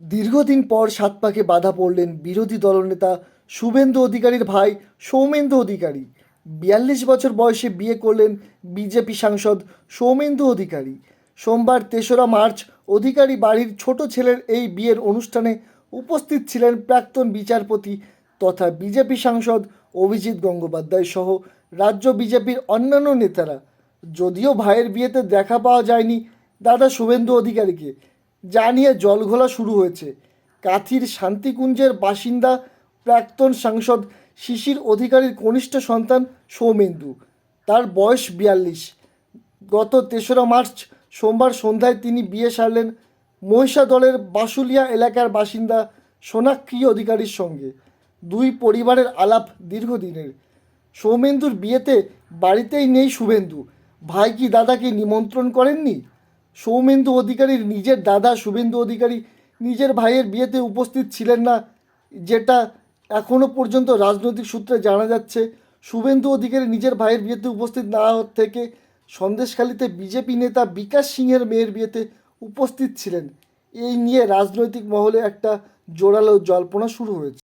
দীর্ঘদিন পর সাত পাকে বাধা পড়লেন বিরোধী দলনেতা শুভেন্দু অধিকারীর ভাই সৌমেন্দু অধিকারী। ৪২ বছর বয়সে বিয়ে করলেন বিজেপি সাংসদ সৌমেন্দু অধিকারী। সোমবার ৩রা মার্চ অধিকারী বাড়ির ছোট ছেলের এই বিয়ের অনুষ্ঠানে উপস্থিত ছিলেন প্রাক্তন বিচারপতি তথা বিজেপি সাংসদ অভিজিৎ গঙ্গোপাধ্যায় সহ রাজ্য বিজেপির অন্যান্য নেতারা। যদিও ভাইয়ের বিয়েতে দেখা পাওয়া যায়নি দাদা শুভেন্দু অধিকারীকে, যা নিয়ে জলঘোলা শুরু হয়েছে। কাথির শান্তিকুঞ্জের বাসিন্দা প্রাক্তন সাংসদ শিশির অধিকারীর কনিষ্ঠ সন্তান সৌমেন্দু। তার বয়স ৪২। গত ৩রা মার্চ সোমবার সন্ধ্যায় তিনি বিয়ে সারলেন মহিষাদলের বাসুলিয়া এলাকার বাসিন্দা সোনাক্ষী অধিকারীর সঙ্গে। দুই পরিবারের আলাপ দীর্ঘদিনের। সৌমেন্দুর বিয়েতে বাড়িতেই নেই শুভেন্দু। ভাই কি দাদাকে নিমন্ত্রণ করেননি? সৌমেন্দু অধিকারীর নিজের দাদা শুভেন্দু অধিকারী নিজের ভাইয়ের বিয়েতে উপস্থিত ছিলেন না, যেটা এখনও পর্যন্ত রাজনৈতিক সূত্রে জানা যাচ্ছে। শুভেন্দু অধিকারী নিজের ভাইয়ের বিয়েতে উপস্থিত না হওয়ার থেকে সন্দেশখালীতে বিজেপি নেতা বিকাশ সিংহের মেয়ের বিয়েতে উপস্থিত ছিলেন। এই নিয়ে রাজনৈতিক মহলে একটা জোরালো জল্পনা শুরু হয়েছে।